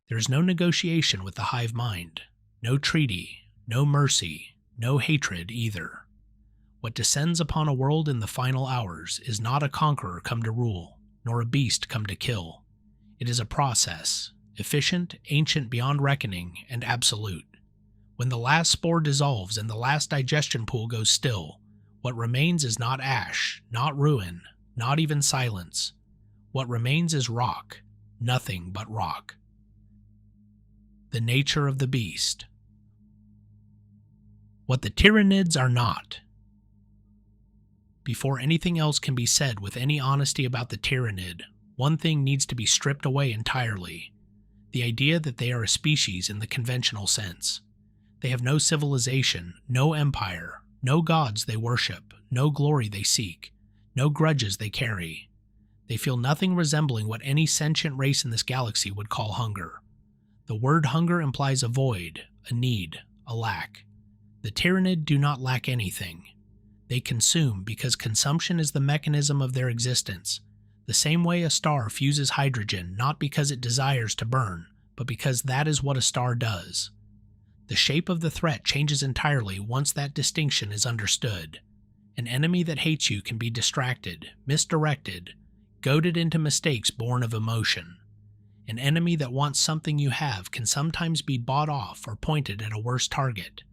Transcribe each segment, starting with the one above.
There is no negotiation with the Hive Mind, no treaty, no mercy, no hatred either. What descends upon a world in the final hours is not a conqueror come to rule, nor a beast come to kill. It is a process, efficient, ancient beyond reckoning, and absolute. When the last spore dissolves and the last digestion pool goes still, what remains is not ash, not ruin, not even silence. What remains is rock, nothing but rock. The nature of the beast. What the Tyranids are not. Before anything else can be said with any honesty about the Tyranid, one thing needs to be stripped away entirely: the idea that they are a species in the conventional sense. They have no civilization, no empire, no gods they worship, no glory they seek, no grudges they carry. They feel nothing resembling what any sentient race in this galaxy would call hunger. The word hunger implies a void, a need, a lack. The Tyranid do not lack anything. They consume because consumption is the mechanism of their existence, the same way a star fuses hydrogen not because it desires to burn, but because that is what a star does. The shape of the threat changes entirely once that distinction is understood. An enemy that hates you can be distracted, misdirected, goaded into mistakes born of emotion. An enemy that wants something you have can sometimes be bought off or pointed at a worse target.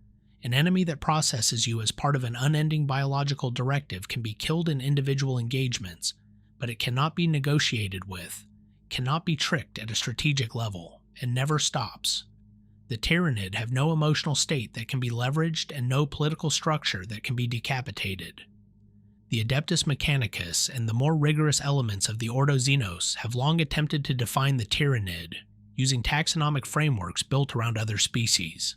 An enemy that processes you as part of an unending biological directive can be killed in individual engagements, but it cannot be negotiated with, cannot be tricked at a strategic level, and never stops. The Tyranid have no emotional state that can be leveraged and no political structure that can be decapitated. The Adeptus Mechanicus and the more rigorous elements of the Ordo Xenos have long attempted to define the Tyranid, using taxonomic frameworks built around other species.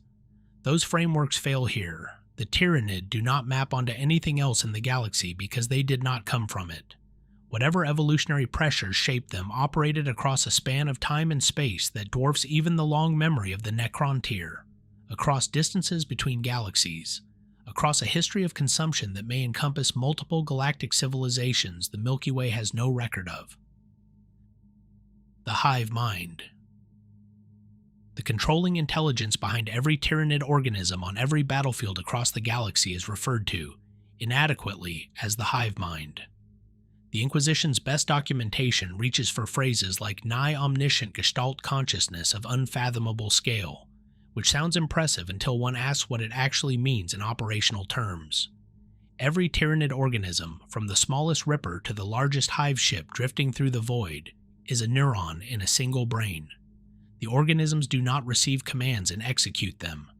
Those frameworks fail here. The Tyranid do not map onto anything else in the galaxy because they did not come from it. Whatever evolutionary pressures shaped them operated across a span of time and space that dwarfs even the long memory of the Necrontyr, across distances between galaxies, across a history of consumption that may encompass multiple galactic civilizations the Milky Way has no record of. The Hive Mind. The controlling intelligence behind every Tyranid organism on every battlefield across the galaxy is referred to, inadequately, as the Hive Mind. The Inquisition's best documentation reaches for phrases like nigh-omniscient gestalt consciousness of unfathomable scale, which sounds impressive until one asks what it actually means in operational terms. Every Tyranid organism, from the smallest ripper to the largest hive ship drifting through the void, is a neuron in a single brain. The organisms do not receive commands and execute them.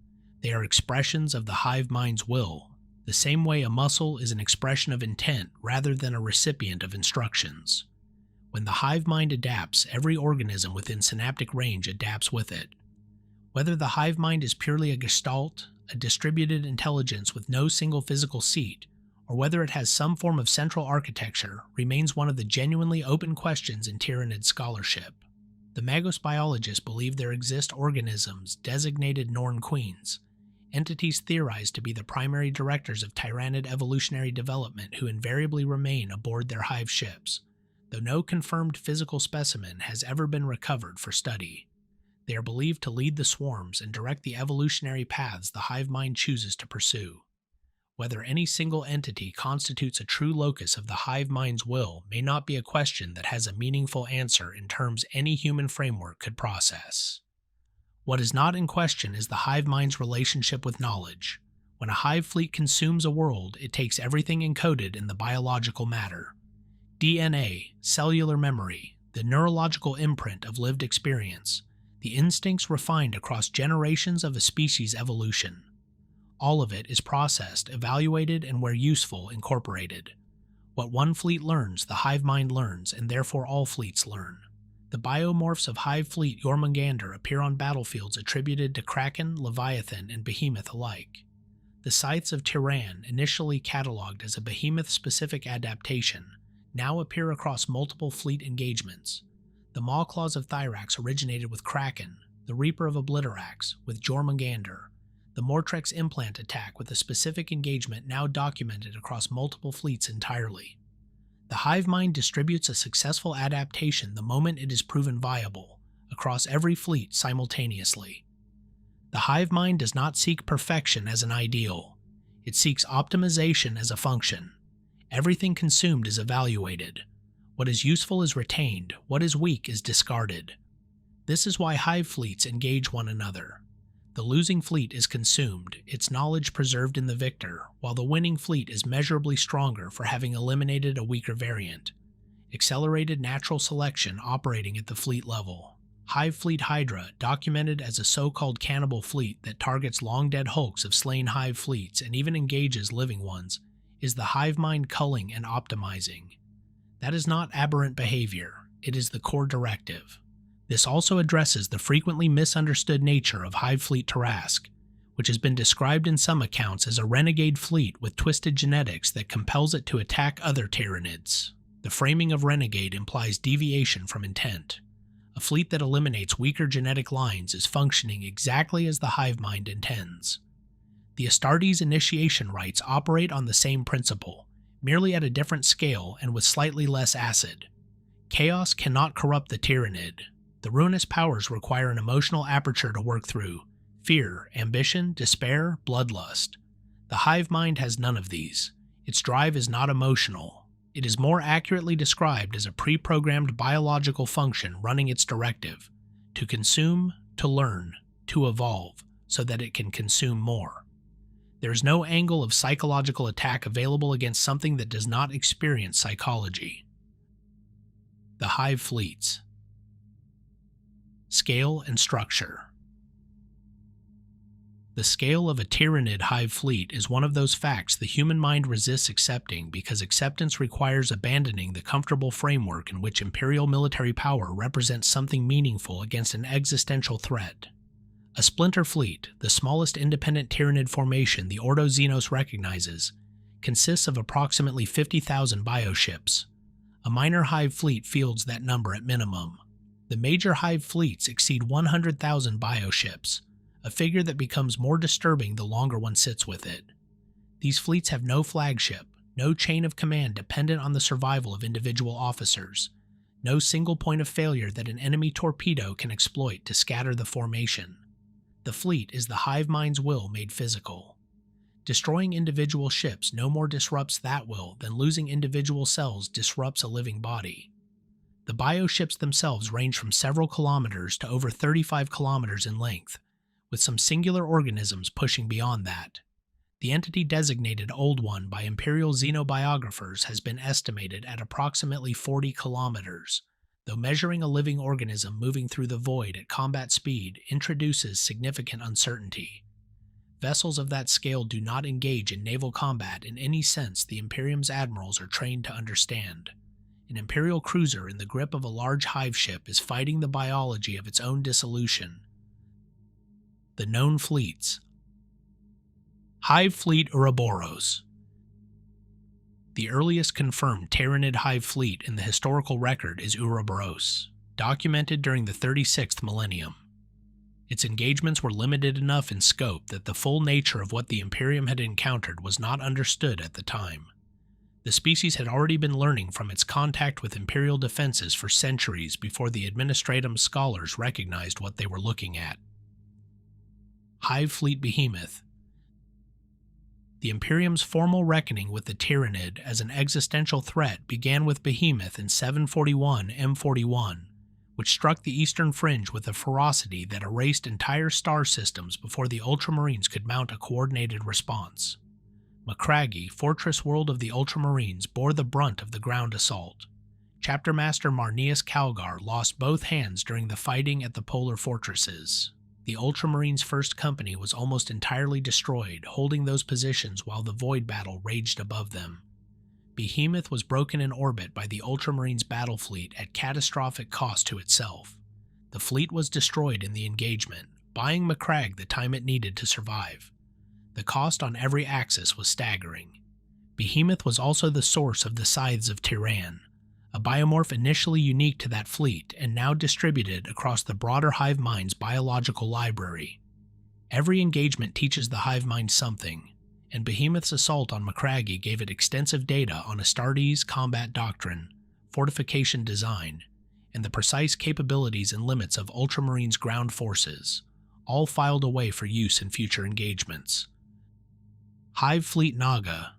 They are expressions of the Hive Mind's will, the same way a muscle is an expression of intent rather than a recipient of instructions. When the Hive Mind adapts, every organism within synaptic range adapts with it. Whether the Hive Mind is purely a gestalt, a distributed intelligence with no single physical seat, or whether it has some form of central architecture, remains one of the genuinely open questions in Tyranid scholarship. The Magos biologists believe there exist organisms designated Norn Queens, entities theorized to be the primary directors of Tyranid evolutionary development who invariably remain aboard their hive ships, though no confirmed physical specimen has ever been recovered for study. They are believed to lead the swarms and direct the evolutionary paths the Hive Mind chooses to pursue. Whether any single entity constitutes a true locus of the Hive Mind's will may not be a question that has a meaningful answer in terms any human framework could process. What is not in question is the Hive Mind's relationship with knowledge. When a hive fleet consumes a world, it takes everything encoded in the biological matter. DNA, cellular memory, the neurological imprint of lived experience, the instincts refined across generations of a species' evolution. All of it is processed, evaluated, and where useful, incorporated. What one fleet learns, the Hive Mind learns, and therefore all fleets learn. The biomorphs of Hive Fleet Jormungandr appear on battlefields attributed to Kraken, Leviathan, and Behemoth alike. The Scythes of Tyran, initially catalogued as a Behemoth-specific adaptation, now appear across multiple fleet engagements. The Maw-Claws of Thyrax originated with Kraken, the Reaper of Obliterax with Jormungandr, the Mortrex implant attack with a specific engagement now documented across multiple fleets entirely. The Hive Mind distributes a successful adaptation the moment it is proven viable, across every fleet simultaneously. The Hive Mind does not seek perfection as an ideal. It seeks optimization as a function. Everything consumed is evaluated. What is useful is retained, what is weak is discarded. This is why Hive fleets engage one another. The losing fleet is consumed, its knowledge preserved in the victor, while the winning fleet is measurably stronger for having eliminated a weaker variant. Accelerated natural selection operating at the fleet level. Hive Fleet Hydra, documented as a so-called cannibal fleet that targets long-dead hulks of slain Hive fleets and even engages living ones, is the Hive Mind culling and optimizing. That is not aberrant behavior, it is the core directive. This also addresses the frequently misunderstood nature of Hive Fleet Tarask, which has been described in some accounts as a renegade fleet with twisted genetics that compels it to attack other Tyranids. The framing of renegade implies deviation from intent. A fleet that eliminates weaker genetic lines is functioning exactly as the Hive Mind intends. The Astartes initiation rites operate on the same principle, merely at a different scale and with slightly less acid. Chaos cannot corrupt the Tyranid. The ruinous powers require an emotional aperture to work through: fear, ambition, despair, bloodlust. The Hive Mind has none of these. Its drive is not emotional. It is more accurately described as a pre-programmed biological function running its directive: to consume, to learn, to evolve, so that it can consume more. There is no angle of psychological attack available against something that does not experience psychology. The Hive Fleets. Scale and structure. The scale of a Tyranid Hive fleet is one of those facts the human mind resists accepting because acceptance requires abandoning the comfortable framework in which Imperial military power represents something meaningful against an existential threat. A splinter fleet, the smallest independent Tyranid formation the Ordo Xenos recognizes, consists of approximately 50,000 bioships. A minor Hive fleet fields that number at minimum. The major Hive fleets exceed 100,000 bioships, a figure that becomes more disturbing the longer one sits with it. These fleets have no flagship, no chain of command dependent on the survival of individual officers, no single point of failure that an enemy torpedo can exploit to scatter the formation. The fleet is the Hive Mind's will made physical. Destroying individual ships no more disrupts that will than losing individual cells disrupts a living body. The bioships themselves range from several kilometers to over 35 kilometers in length, with some singular organisms pushing beyond that. The entity designated Old One by Imperial xenobiographers has been estimated at approximately 40 kilometers, though measuring a living organism moving through the void at combat speed introduces significant uncertainty. Vessels of that scale do not engage in naval combat in any sense the Imperium's admirals are trained to understand. An Imperial cruiser in the grip of a large hive ship is fighting the biology of its own dissolution. The known fleets. Hive Fleet Ouroboros. The earliest confirmed Tyranid Hive fleet in the historical record is Ouroboros, documented during the 36th millennium. Its engagements were limited enough in scope that the full nature of what the Imperium had encountered was not understood at the time. The species had already been learning from its contact with Imperial defenses for centuries before the Administratum scholars recognized what they were looking at. Hive Fleet Behemoth. The Imperium's formal reckoning with the Tyranid as an existential threat began with Behemoth in 741 M41, which struck the eastern fringe with a ferocity that erased entire star systems before the Ultramarines could mount a coordinated response. Macragge, fortress world of the Ultramarines, bore the brunt of the ground assault. Chapter Master Marneus Calgar lost both hands during the fighting at the polar fortresses. The Ultramarines' first company was almost entirely destroyed, holding those positions while the Void battle raged above them. Behemoth was broken in orbit by the Ultramarines' battle fleet at catastrophic cost to itself. The fleet was destroyed in the engagement, buying Macragge the time it needed to survive. The cost on every axis was staggering. Behemoth was also the source of the Scythes of Tyran, a biomorph initially unique to that fleet and now distributed across the broader Hive Mind's biological library. Every engagement teaches the Hive Mind something, and Behemoth's assault on Macragge gave it extensive data on Astartes' combat doctrine, fortification design, and the precise capabilities and limits of Ultramarines' ground forces, all filed away for use in future engagements. Hive Fleet Naga.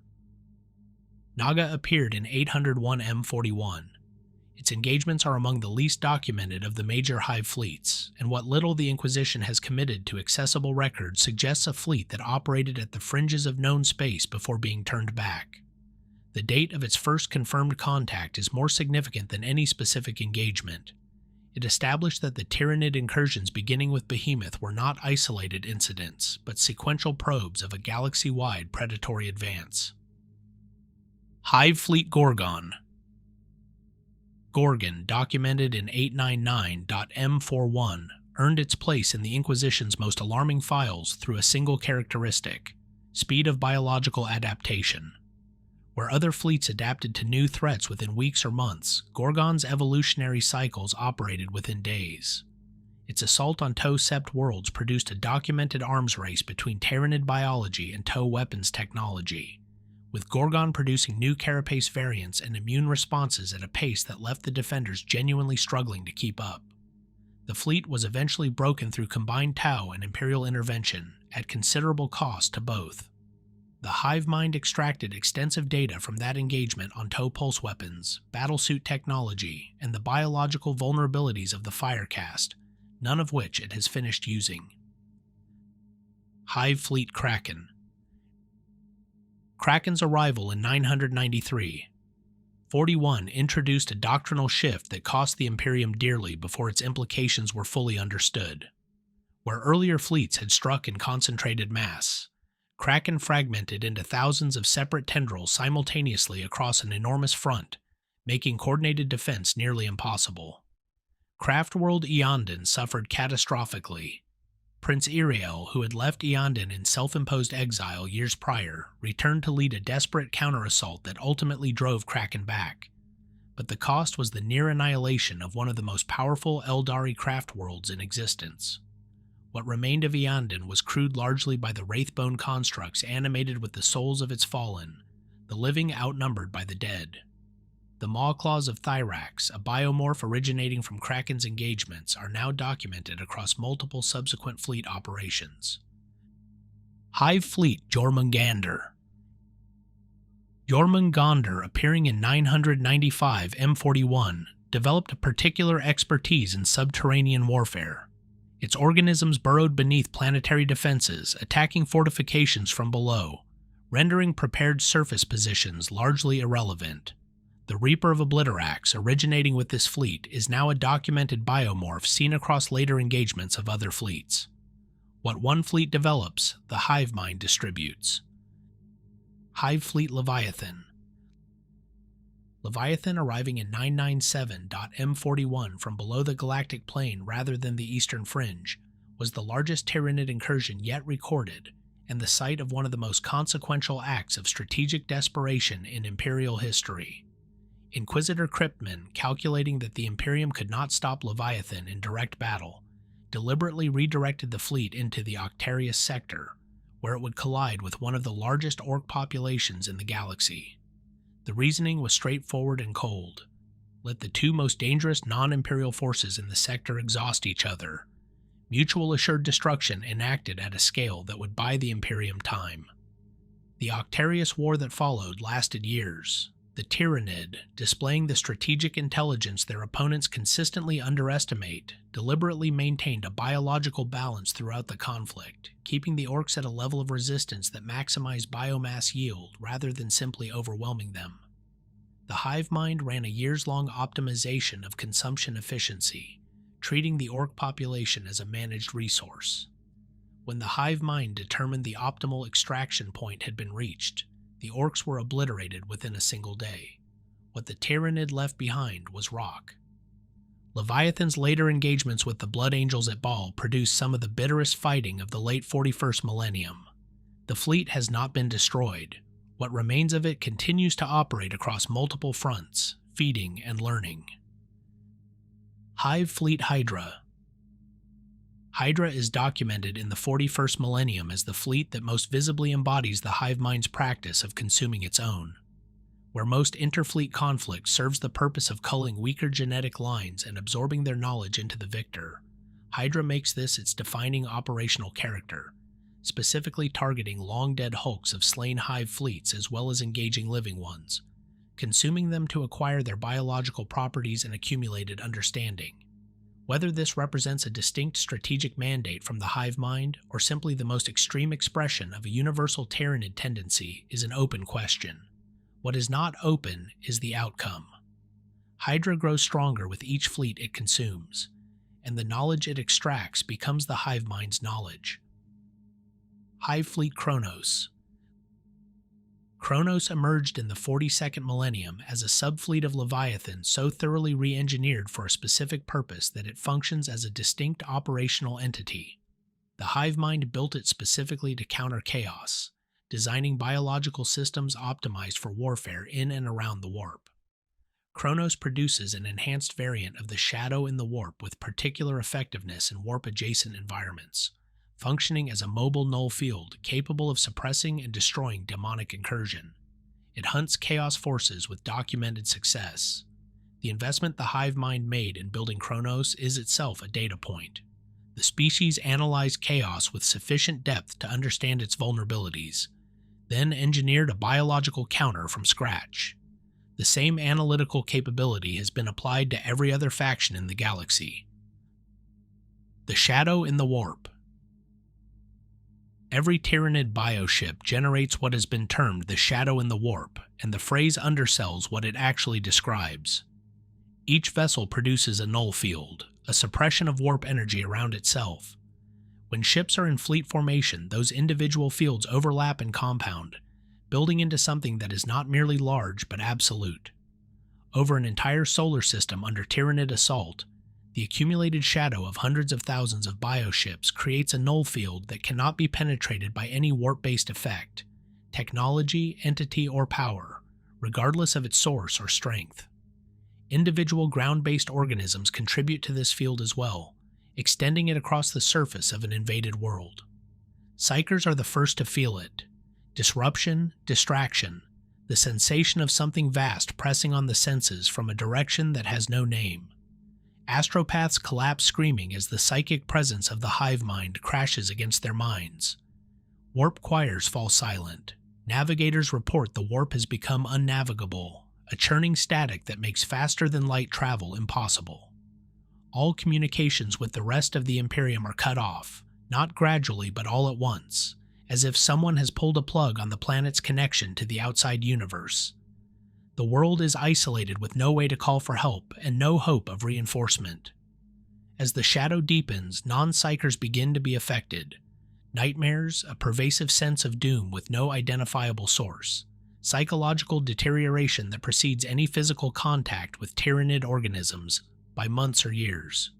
Naga appeared in 801 M41. Its engagements are among the least documented of the major Hive fleets, and what little the Inquisition has committed to accessible records suggests a fleet that operated at the fringes of known space before being turned back. The date of its first confirmed contact is more significant than any specific engagement. It established that the Tyranid incursions beginning with Behemoth were not isolated incidents, but sequential probes of a galaxy-wide predatory advance. Hive Fleet Gorgon. Gorgon, documented in 899.M41, earned its place in the Inquisition's most alarming files through a single characteristic: speed of biological adaptation. Where other fleets adapted to new threats within weeks or months, Gorgon's evolutionary cycles operated within days. Its assault on TOW Sept worlds produced a documented arms race between Tyranid biology and TOW weapons technology, with Gorgon producing new carapace variants and immune responses at a pace that left the defenders genuinely struggling to keep up. The fleet was eventually broken through combined TOW and Imperial intervention, at considerable cost to both. The Hive Mind extracted extensive data from that engagement on TOW pulse weapons, battlesuit technology, and the biological vulnerabilities of the Firecast, none of which it has finished using. Hive Fleet Kraken. Kraken's arrival in 993. 41 introduced a doctrinal shift that cost the Imperium dearly before its implications were fully understood. Where earlier fleets had struck in concentrated mass, Kraken fragmented into thousands of separate tendrils simultaneously across an enormous front, making coordinated defense nearly impossible. Craftworld Eondon suffered catastrophically. Prince Iriel, who had left Eondon in self-imposed exile years prior, returned to lead a desperate counter-assault that ultimately drove Kraken back. But the cost was the near annihilation of one of the most powerful Eldari craftworlds in existence. What remained of Eondon was crewed largely by the Wraithbone constructs animated with the souls of its fallen, the living outnumbered by the dead. The Maw-Claws of Thyrax, a biomorph originating from Kraken's engagements, are now documented across multiple subsequent fleet operations. Hive Fleet Jormungandr. Jormungandr, appearing in 995 M41, developed a particular expertise in subterranean warfare. Its organisms burrowed beneath planetary defenses, attacking fortifications from below, rendering prepared surface positions largely irrelevant. The Reaper of Obliterax, originating with this fleet, is now a documented biomorph seen across later engagements of other fleets. What one fleet develops, the Hive Mind distributes. Hive Fleet Leviathan. Leviathan, arriving in 997.M41 from below the galactic plane rather than the eastern fringe, was the largest Tyranid incursion yet recorded, and the site of one of the most consequential acts of strategic desperation in Imperial history. Inquisitor Cryptman, calculating that the Imperium could not stop Leviathan in direct battle, deliberately redirected the fleet into the Octarius sector, where it would collide with one of the largest orc populations in the galaxy. The reasoning was straightforward and cold. Let the two most dangerous non-Imperial forces in the sector exhaust each other. Mutual assured destruction enacted at a scale that would buy the Imperium time. The Octarius War that followed lasted years. The Tyranid, displaying the strategic intelligence their opponents consistently underestimate, deliberately maintained a biological balance throughout the conflict, keeping the orcs at a level of resistance that maximized biomass yield rather than simply overwhelming them. The Hive Mind ran a years-long optimization of consumption efficiency, treating the orc population as a managed resource. When the Hive Mind determined the optimal extraction point had been reached, the orcs were obliterated within a single day. What the Tyranid left behind was rock. Leviathan's later engagements with the Blood Angels at Baal produced some of the bitterest fighting of the late 41st millennium. The fleet has not been destroyed. What remains of it continues to operate across multiple fronts, feeding and learning. Hive Fleet Hydra. Hydra is documented in the 41st millennium as the fleet that most visibly embodies the Hive Mind's practice of consuming its own. where most interfleet conflict serves the purpose of culling weaker genetic lines and absorbing their knowledge into the victor, Hydra makes this its defining operational character, specifically targeting long-dead hulks of slain Hive fleets as well as engaging living ones, consuming them to acquire their biological properties and accumulated understanding. Whether this represents a distinct strategic mandate from the Hive Mind or simply the most extreme expression of a universal Tyranid tendency is an open question. What is not open is the outcome. Hydra grows stronger with each fleet it consumes, and the knowledge it extracts becomes the Hive Mind's knowledge. Hive Fleet Kronos. Kronos emerged in the 42nd millennium as a subfleet of Leviathan so thoroughly re-engineered for a specific purpose that it functions as a distinct operational entity. The Hive Mind built it specifically to counter chaos, designing biological systems optimized for warfare in and around the warp. Kronos produces an enhanced variant of the Shadow in the warp with particular effectiveness in warp-adjacent environments, functioning as a mobile null field capable of suppressing and destroying demonic incursion. It hunts chaos forces with documented success. The investment the Hive Mind made in building Kronos is itself a data point. The species analyzed chaos with sufficient depth to understand its vulnerabilities, then engineered a biological counter from scratch. The same analytical capability has been applied to every other faction in the galaxy. The Shadow in the Warp. Every Tyranid bioship generates what has been termed the Shadow in the Warp, and the phrase undersells what it actually describes. Each vessel produces a null field, a suppression of warp energy around itself. When ships are in fleet formation, those individual fields overlap and compound, building into something that is not merely large but absolute. Over an entire solar system under Tyranid assault, the accumulated shadow of hundreds of thousands of bioships creates a null field that cannot be penetrated by any warp-based effect, technology, entity, or power, regardless of its source or strength. Individual ground-based organisms contribute to this field as well, extending it across the surface of an invaded world. Psychers are the first to feel it. Disruption, distraction, the sensation of something vast pressing on the senses from a direction that has no name. Astropaths collapse screaming as the psychic presence of the Hive Mind crashes against their minds. Warp choirs fall silent. Navigators report the warp has become unnavigable, a churning static that makes faster-than-light travel impossible. All communications with the rest of the Imperium are cut off, not gradually but all at once, as if someone has pulled a plug on the planet's connection to the outside universe. The world is isolated with no way to call for help and no hope of reinforcement. As the shadow deepens, non-psychers begin to be affected. Nightmares, a pervasive sense of doom with no identifiable source, psychological deterioration that precedes any physical contact with Tyranid organisms by months or years.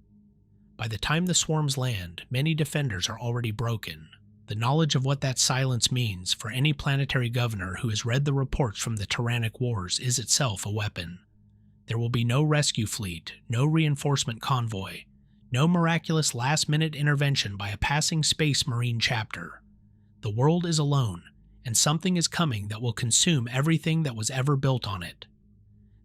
By the time the swarms land, many defenders are already broken. The knowledge of what that silence means for any planetary governor who has read the reports from the Tyrannic Wars is itself a weapon. There will be no rescue fleet, no reinforcement convoy, no miraculous last-minute intervention by a passing space marine chapter. The world is alone, and something is coming that will consume everything that was ever built on it.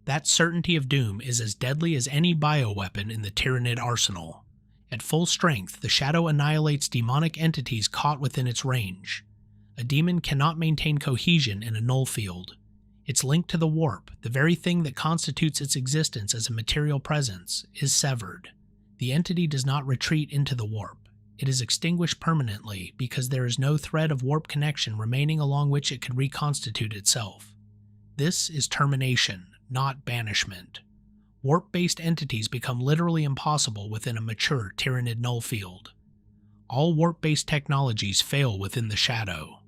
That certainty of doom is as deadly as any bioweapon in the Tyranid arsenal. At full strength, the Shadow annihilates demonic entities caught within its range. A demon cannot maintain cohesion in a null field. Its link to the warp, the very thing that constitutes its existence as a material presence, is severed. The entity does not retreat into the warp. It is extinguished permanently because there is no thread of warp connection remaining along which it could reconstitute itself. This is termination, not banishment. Warp-based entities become literally impossible within a mature Tyranid null field. All warp-based technologies fail within the Shadow.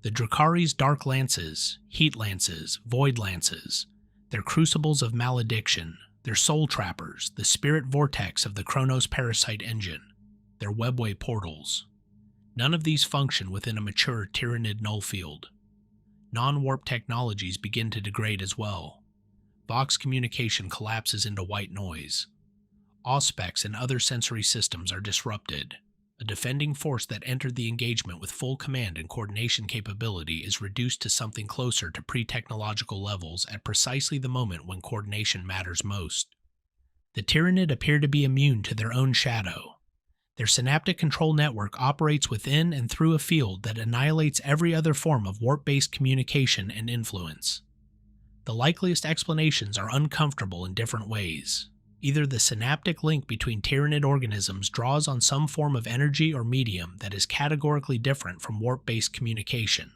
The Drukhari's Dark Lances, Heat Lances, Void Lances, their crucibles of malediction, their Soul Trappers, the spirit vortex of the Kronos Parasite engine, their webway portals. None of these function within a mature Tyranid null field. Non-warp technologies begin to degrade as well. Vox communication collapses into white noise. Auspex and other sensory systems are disrupted. A defending force that entered the engagement with full command and coordination capability is reduced to something closer to pre-technological levels at precisely the moment when coordination matters most. The Tyranid appear to be immune to their own shadow. Their synaptic control network operates within and through a field that annihilates every other form of warp-based communication and influence. The likeliest explanations are uncomfortable in different ways. Either the synaptic link between Tyranid organisms draws on some form of energy or medium that is categorically different from warp-based communication,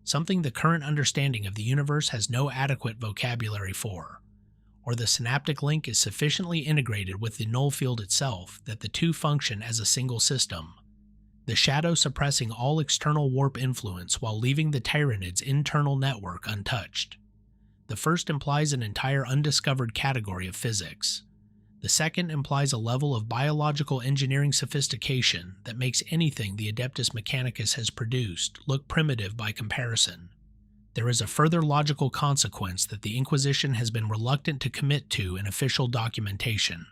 something the current understanding of the universe has no adequate vocabulary for, or the synaptic link is sufficiently integrated with the null field itself that the two function as a single system, the shadow suppressing all external warp influence while leaving the Tyranid's internal network untouched. The first implies an entire undiscovered category of physics. The second implies a level of biological engineering sophistication that makes anything the Adeptus Mechanicus has produced look primitive by comparison. There is a further logical consequence that the Inquisition has been reluctant to commit to in official documentation.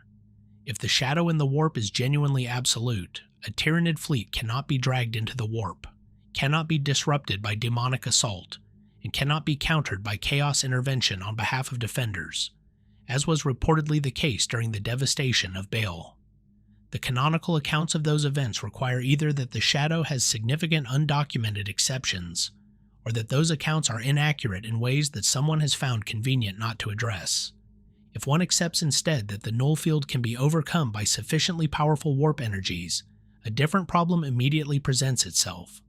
If the shadow in the warp is genuinely absolute, a Tyranid fleet cannot be dragged into the warp, cannot be disrupted by demonic assault, and cannot be countered by chaos intervention on behalf of defenders, as was reportedly the case during the devastation of Baal. The canonical accounts of those events require either that the shadow has significant undocumented exceptions, or that those accounts are inaccurate in ways that someone has found convenient not to address. If one accepts instead that the null field can be overcome by sufficiently powerful warp energies, a different problem immediately presents itself.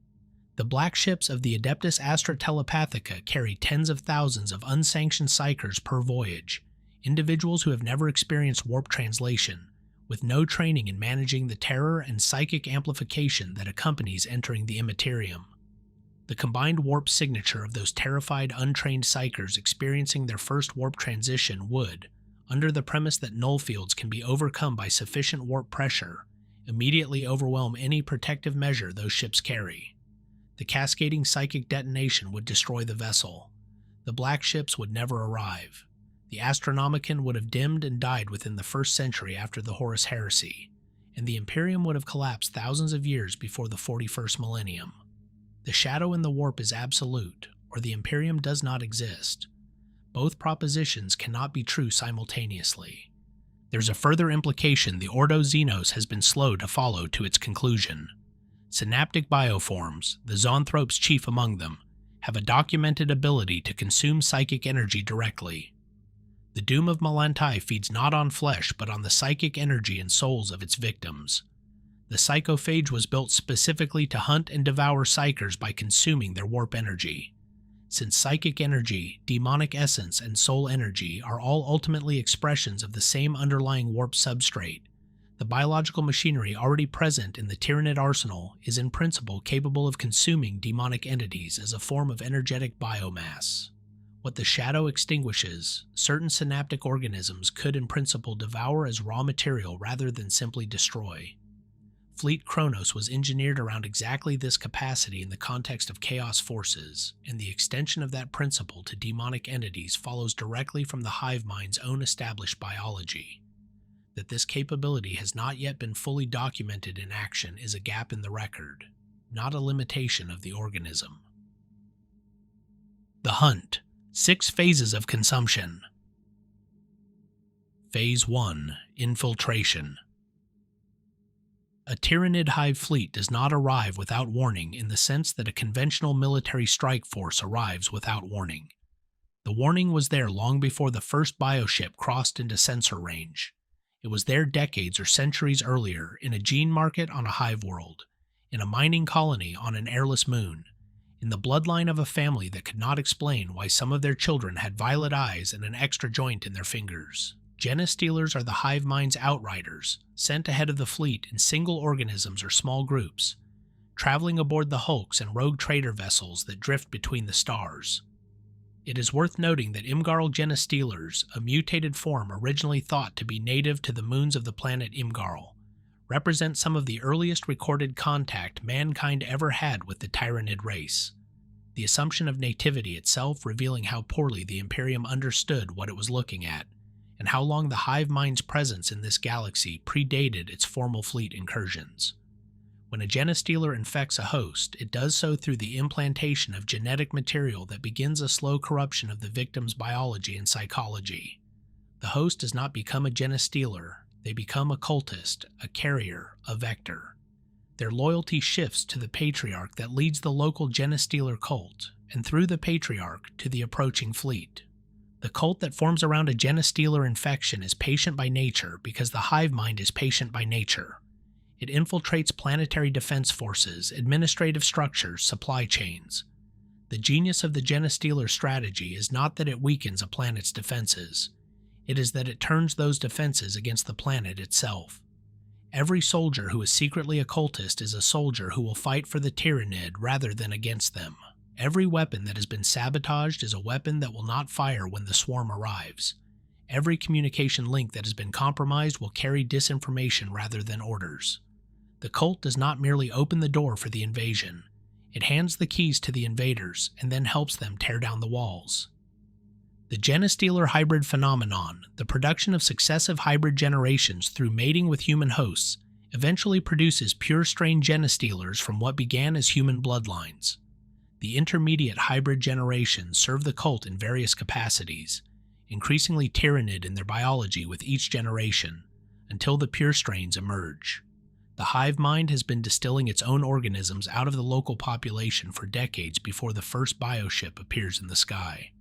The black ships of the Adeptus Astra Telepathica carry tens of thousands of unsanctioned psychers per voyage, individuals who have never experienced warp translation, with no training in managing the terror and psychic amplification that accompanies entering the Imperium. The combined warp signature of those terrified, untrained psychers experiencing their first warp transition would, under the premise that null fields can be overcome by sufficient warp pressure, immediately overwhelm any protective measure those ships carry. The cascading psychic detonation would destroy the vessel. The black ships would never arrive. The Astronomicon would have dimmed and died within the 1st century after the Horus Heresy, and the Imperium would have collapsed thousands of years before the 41st millennium. The shadow in the warp is absolute, or the Imperium does not exist. Both propositions cannot be true simultaneously. There's a further implication the Ordo Xenos has been slow to follow to its conclusion. Synaptic bioforms, the Zoanthropes chief among them, have a documented ability to consume psychic energy directly. The doom of Melantai feeds not on flesh but on the psychic energy and souls of its victims. The psychophage was built specifically to hunt and devour psychers by consuming their warp energy. Since psychic energy, demonic essence, and soul energy are all ultimately expressions of the same underlying warp substrate, the biological machinery already present in the Tyranid arsenal is in principle capable of consuming demonic entities as a form of energetic biomass. What the shadow extinguishes, certain synaptic organisms could in principle devour as raw material rather than simply destroy. Fleet Kronos was engineered around exactly this capacity in the context of chaos forces, and the extension of that principle to demonic entities follows directly from the Hive Mind's own established biology. That this capability has not yet been fully documented in action is a gap in the record, not a limitation of the organism. The Hunt. 6 phases of consumption. Phase 1. Infiltration. A Tyranid Hive fleet does not arrive without warning in the sense that a conventional military strike force arrives without warning. The warning was there long before the first bioship crossed into sensor range. It was there decades or centuries earlier in a gene market on a hive world, in a mining colony on an airless moon, in the bloodline of a family that could not explain why some of their children had violet eyes and an extra joint in their fingers. Genestealers are the Hive Mind's outriders, sent ahead of the fleet in single organisms or small groups, traveling aboard the hulks and rogue trader vessels that drift between the stars. It is worth noting that Imgarl Genestealers, a mutated form originally thought to be native to the moons of the planet Imgarl, represent some of the earliest recorded contact mankind ever had with the Tyranid race, the assumption of nativity itself revealing how poorly the Imperium understood what it was looking at, and how long the Hive Mind's presence in this galaxy predated its formal fleet incursions. When a Genestealer infects a host, it does so through the implantation of genetic material that begins a slow corruption of the victim's biology and psychology. The host does not become a Genestealer, they become a cultist, a carrier, a vector. Their loyalty shifts to the patriarch that leads the local Genestealer cult, and through the patriarch to the approaching fleet. The cult that forms around a Genestealer infection is patient by nature because the Hive Mind is patient by nature. It infiltrates planetary defense forces, administrative structures, supply chains. The genius of the Genestealer strategy is not that it weakens a planet's defenses. It is that it turns those defenses against the planet itself. Every soldier who is secretly a cultist is a soldier who will fight for the Tyranid rather than against them. Every weapon that has been sabotaged is a weapon that will not fire when the swarm arrives. Every communication link that has been compromised will carry disinformation rather than orders. The cult does not merely open the door for the invasion. It hands the keys to the invaders and then helps them tear down the walls. The Genestealer hybrid phenomenon, the production of successive hybrid generations through mating with human hosts, eventually produces pure-strain Genestealers from what began as human bloodlines. The intermediate hybrid generations serve the cult in various capacities, increasingly Tyranid in their biology with each generation, until the pure strains emerge. The Hive Mind has been distilling its own organisms out of the local population for decades before the first bioship appears in the sky.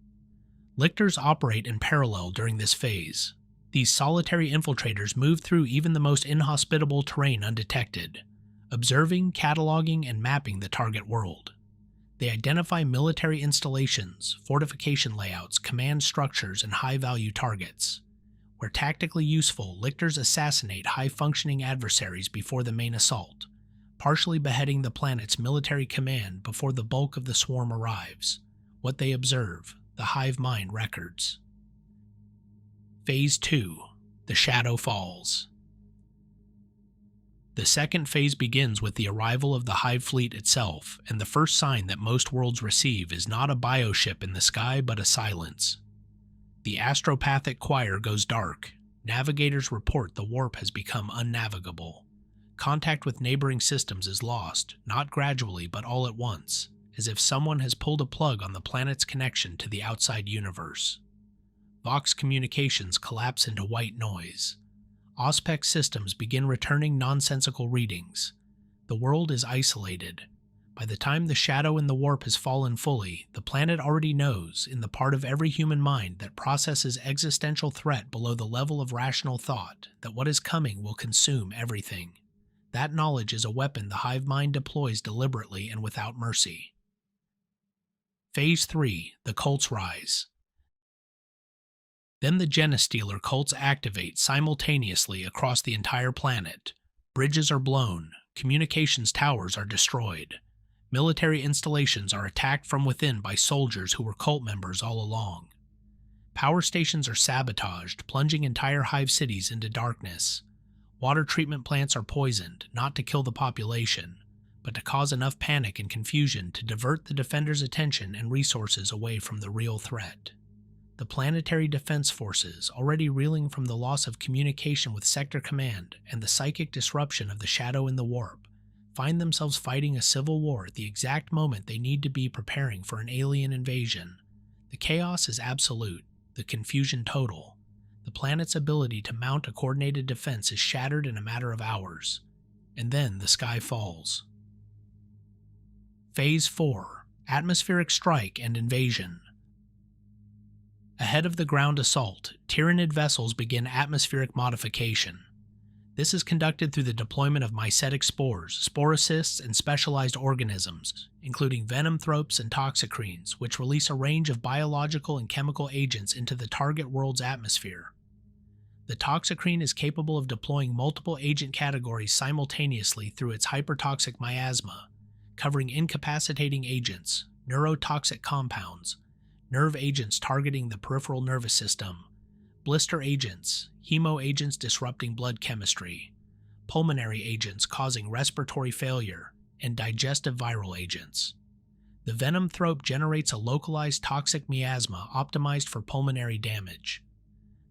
Lictors operate in parallel during this phase. These solitary infiltrators move through even the most inhospitable terrain undetected, observing, cataloging, and mapping the target world. They identify military installations, fortification layouts, command structures, and high-value targets. Where tactically useful, lictors assassinate high-functioning adversaries before the main assault, partially beheading the planet's military command before the bulk of the swarm arrives. What they observe, the Hive Mind records. Phase 2. The Shadow Falls. The second phase begins with the arrival of the Hive Fleet itself, and the first sign that most worlds receive is not a bioship in the sky but a silence. The astropathic choir goes dark. Navigators report the warp has become unnavigable. Contact with neighboring systems is lost, not gradually but all at once, as if someone has pulled a plug on the planet's connection to the outside universe. Vox communications collapse into white noise. Auspex systems begin returning nonsensical readings. The world is isolated. By the time the shadow in the warp has fallen fully, the planet already knows, in the part of every human mind that processes existential threat below the level of rational thought, that what is coming will consume everything. That knowledge is a weapon the Hive Mind deploys deliberately and without mercy. Phase 3. The Cults Rise. Then the Genestealer cults activate simultaneously across the entire planet. Bridges are blown, communications towers are destroyed. Military installations are attacked from within by soldiers who were cult members all along. Power stations are sabotaged, plunging entire hive cities into darkness. Water treatment plants are poisoned, not to kill the population, but to cause enough panic and confusion to divert the defenders' attention and resources away from the real threat. The planetary defense forces, already reeling from the loss of communication with Sector Command and the psychic disruption of the shadow in the warp, find themselves fighting a civil war at the exact moment they need to be preparing for an alien invasion. The chaos is absolute, the confusion total. The planet's ability to mount a coordinated defense is shattered in a matter of hours. And then the sky falls. Phase 4. Atmospheric Strike and Invasion. Ahead of the ground assault, Tyranid vessels begin atmospheric modification. This is conducted through the deployment of mycetic spores, sporocysts, and specialized organisms, including venomthropes and toxicrenes, which release a range of biological and chemical agents into the target world's atmosphere. The toxicrene is capable of deploying multiple agent categories simultaneously through its hypertoxic miasma, covering incapacitating agents, neurotoxic compounds, nerve agents targeting the peripheral nervous system, blister agents, hemo agents disrupting blood chemistry, pulmonary agents causing respiratory failure, and digestive viral agents. The venomthrope generates a localized toxic miasma optimized for pulmonary damage.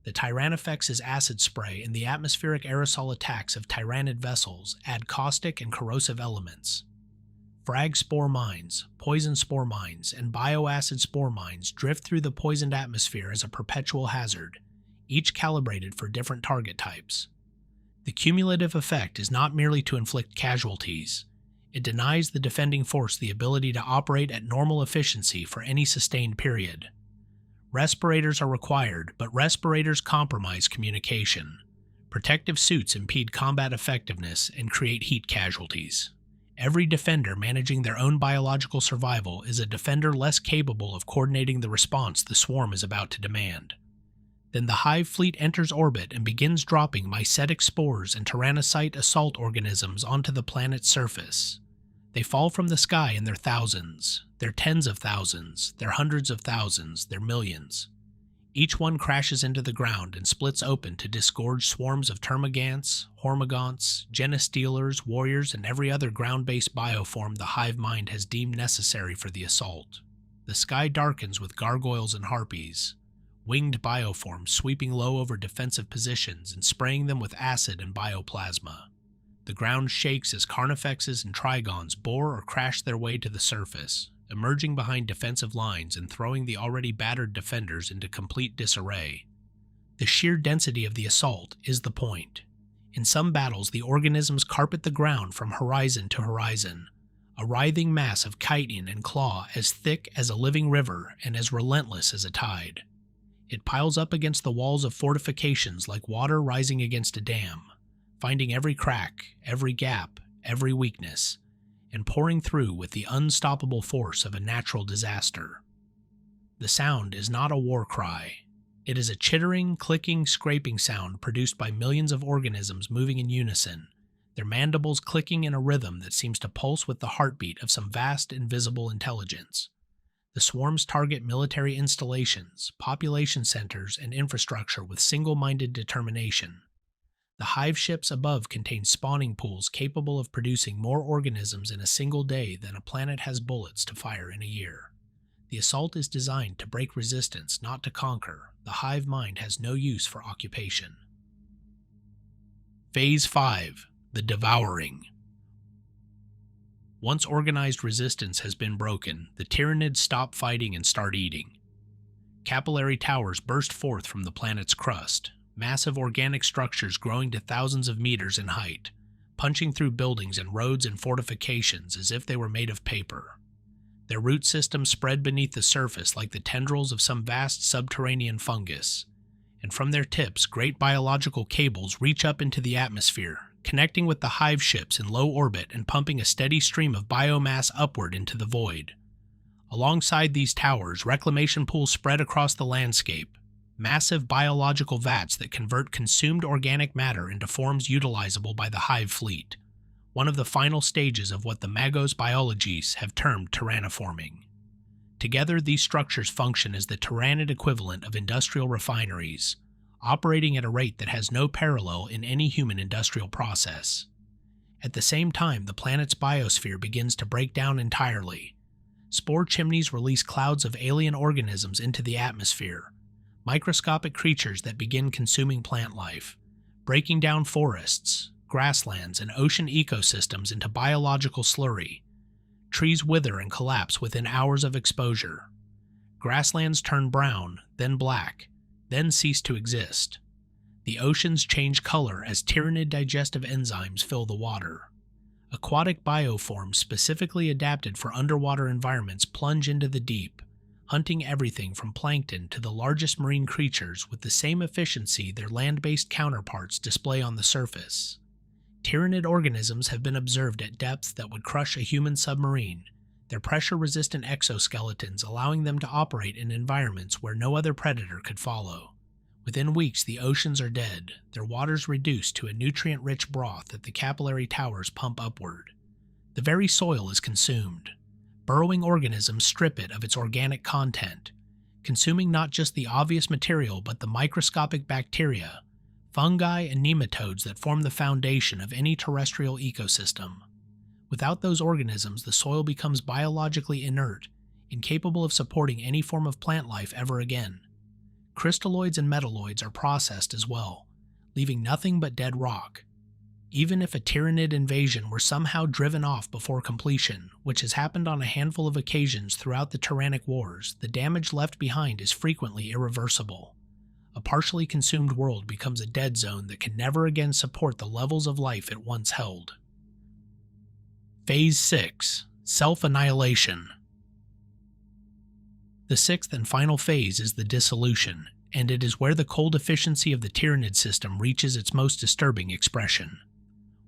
The Tyrannifex's acid spray and the atmospheric aerosol attacks of Tyranid vessels add caustic and corrosive elements. Frag spore mines, poison spore mines, and bioacid spore mines drift through the poisoned atmosphere as a perpetual hazard, each calibrated for different target types. The cumulative effect is not merely to inflict casualties. It denies the defending force the ability to operate at normal efficiency for any sustained period. Respirators are required, but respirators compromise communication. Protective suits impede combat effectiveness and create heat casualties. Every defender managing their own biological survival is a defender less capable of coordinating the response the swarm is about to demand. Then the Hive Fleet enters orbit and begins dropping mycetic spores and tyrannocyte assault organisms onto the planet's surface. They fall from the sky in their thousands, their tens of thousands, their hundreds of thousands, their millions. Each one crashes into the ground and splits open to disgorge swarms of termagants, hormagaunts, genestealers, warriors, and every other ground-based bioform the Hive Mind has deemed necessary for the assault. The sky darkens with gargoyles and harpies, winged bioforms sweeping low over defensive positions and spraying them with acid and bioplasma. The ground shakes as carnifexes and trigons bore or crash their way to the surface, emerging behind defensive lines and throwing the already battered defenders into complete disarray. The sheer density of the assault is the point. In some battles, the organisms carpet the ground from horizon to horizon, a writhing mass of chitin and claw as thick as a living river and as relentless as a tide. It piles up against the walls of fortifications like water rising against a dam, finding every crack, every gap, every weakness, and pouring through with the unstoppable force of a natural disaster. The sound is not a war cry. It is a chittering, clicking, scraping sound produced by millions of organisms moving in unison, their mandibles clicking in a rhythm that seems to pulse with the heartbeat of some vast, invisible intelligence. The swarms target military installations, population centers, and infrastructure with single-minded determination. The hive ships above contain spawning pools capable of producing more organisms in a single day than a planet has bullets to fire in a year. The assault is designed to break resistance, not to conquer. The Hive Mind has no use for occupation. Phase 5. The Devouring. Once organized resistance has been broken, the Tyranids stop fighting and start eating. Capillary towers burst forth from the planet's crust, massive organic structures growing to thousands of meters in height, punching through buildings and roads and fortifications as if they were made of paper. Their root systems spread beneath the surface like the tendrils of some vast subterranean fungus, and from their tips great biological cables reach up into the atmosphere, connecting with the hive ships in low orbit and pumping a steady stream of biomass upward into the void. Alongside these towers, reclamation pools spread across the landscape, massive biological vats that convert consumed organic matter into forms utilizable by the Hive Fleet, one of the final stages of what the Magos biologists have termed tyrannoforming. Together, these structures function as the Tyranid equivalent of industrial refineries, operating at a rate that has no parallel in any human industrial process. At the same time, the planet's biosphere begins to break down entirely. Spore chimneys release clouds of alien organisms into the atmosphere, microscopic creatures that begin consuming plant life, breaking down forests, grasslands, and ocean ecosystems into biological slurry. Trees wither and collapse within hours of exposure. Grasslands turn brown, then black, then cease to exist. The oceans change color as Tyranid digestive enzymes fill the water. Aquatic bioforms specifically adapted for underwater environments plunge into the deep, hunting everything from plankton to the largest marine creatures with the same efficiency their land-based counterparts display on the surface. Tyranid organisms have been observed at depths that would crush a human submarine, their pressure-resistant exoskeletons allowing them to operate in environments where no other predator could follow. Within weeks, the oceans are dead, their waters reduced to a nutrient-rich broth that the capillary towers pump upward. The very soil is consumed. Burrowing organisms strip it of its organic content, consuming not just the obvious material but the microscopic bacteria, fungi, and nematodes that form the foundation of any terrestrial ecosystem. Without those organisms, the soil becomes biologically inert, incapable of supporting any form of plant life ever again. Crystalloids and metalloids are processed as well, leaving nothing but dead rock. Even if a Tyranid invasion were somehow driven off before completion, which has happened on a handful of occasions throughout the Tyrannic Wars, the damage left behind is frequently irreversible. A partially consumed world becomes a dead zone that can never again support the levels of life it once held. Phase 6. Self-Annihilation. The sixth and final phase is the dissolution, and it is where the cold efficiency of the Tyranid system reaches its most disturbing expression.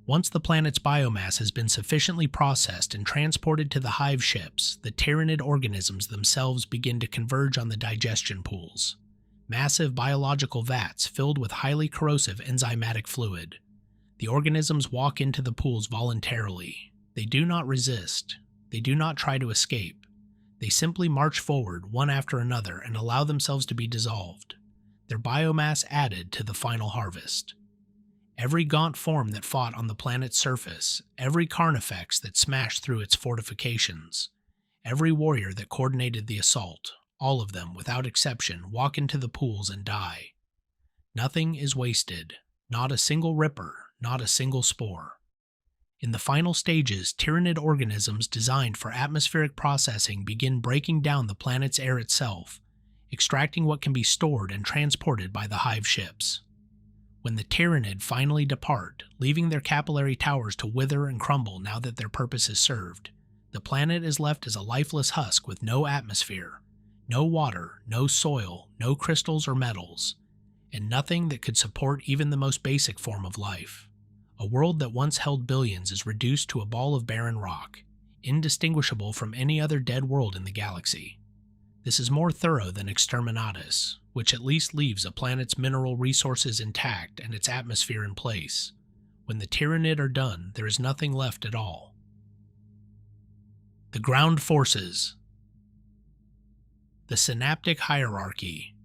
Once the planet's biomass has been sufficiently processed and transported to the hive ships, the Tyranid organisms themselves begin to converge on the digestion pools. Massive biological vats filled with highly corrosive enzymatic fluid. The organisms walk into the pools voluntarily. They do not resist. They do not try to escape. They simply march forward one after another and allow themselves to be dissolved, their biomass added to the final harvest. Every gaunt form that fought on the planet's surface, every carnifex that smashed through its fortifications, every warrior that coordinated the assault, all of them, without exception, walk into the pools and die. Nothing is wasted, not a single ripper, not a single spore. In the final stages, Tyranid organisms designed for atmospheric processing begin breaking down the planet's air itself, extracting what can be stored and transported by the hive ships. When the Tyranid finally depart, leaving their capillary towers to wither and crumble now that their purpose is served, the planet is left as a lifeless husk with no atmosphere, no water, no soil, no crystals or metals, and nothing that could support even the most basic form of life. A world that once held billions is reduced to a ball of barren rock, indistinguishable from any other dead world in the galaxy. This is more thorough than Exterminatus, which at least leaves a planet's mineral resources intact and its atmosphere in place. When the Tyranid are done, there is nothing left at all. The ground forces. The synaptic hierarchy.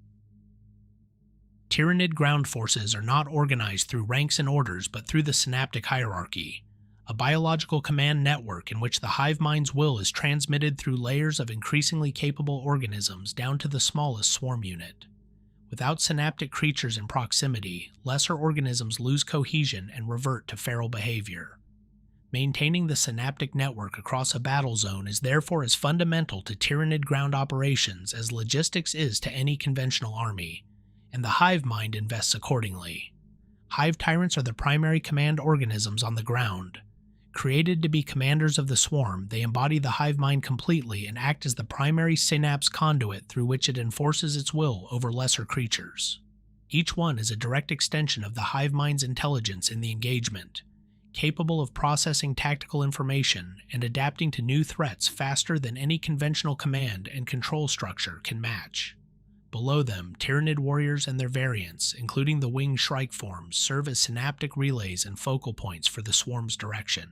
Tyranid ground forces are not organized through ranks and orders but through the synaptic hierarchy, a biological command network in which the hive mind's will is transmitted through layers of increasingly capable organisms down to the smallest swarm unit. Without synaptic creatures in proximity, lesser organisms lose cohesion and revert to feral behavior. Maintaining the synaptic network across a battle zone is therefore as fundamental to Tyranid ground operations as logistics is to any conventional army, and the hive mind invests accordingly. Hive tyrants are the primary command organisms on the ground. Created to be commanders of the swarm, they embody the hive mind completely and act as the primary synapse conduit through which it enforces its will over lesser creatures. Each one is a direct extension of the hive mind's intelligence in the engagement, capable of processing tactical information and adapting to new threats faster than any conventional command and control structure can match. Below them, Tyranid warriors and their variants, including the winged shrike forms, serve as synaptic relays and focal points for the swarm's direction.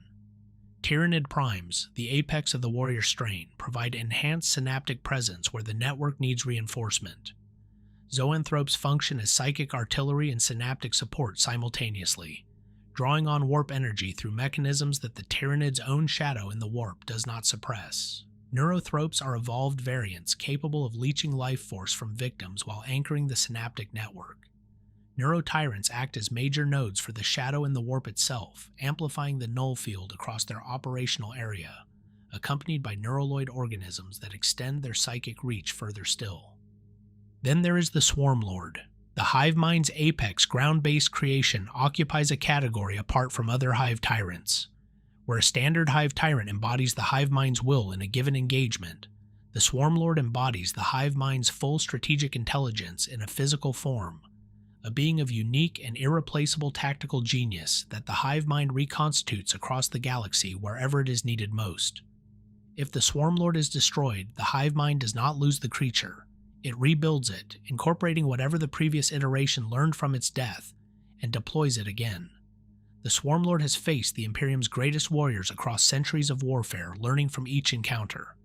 Tyranid primes, the apex of the warrior strain, provide enhanced synaptic presence where the network needs reinforcement. Zoanthropes function as psychic artillery and synaptic support simultaneously, drawing on warp energy through mechanisms that the Tyranid's own shadow in the warp does not suppress. Neurothropes are evolved variants capable of leeching life force from victims while anchoring the synaptic network. Neurotyrants act as major nodes for the shadow in the warp itself, amplifying the null field across their operational area, accompanied by neuraloid organisms that extend their psychic reach further still. Then there is the Swarmlord. The hive mind's apex ground-based creation occupies a category apart from other hive tyrants. Where a standard hive tyrant embodies the hive mind's will in a given engagement, the Swarmlord embodies the hive mind's full strategic intelligence in a physical form, a being of unique and irreplaceable tactical genius that the hive mind reconstitutes across the galaxy wherever it is needed most. If the Swarmlord is destroyed, the hive mind does not lose the creature. It rebuilds it, incorporating whatever the previous iteration learned from its death, and deploys it again. The Swarmlord has faced the Imperium's greatest warriors across centuries of warfare, learning from each encounter.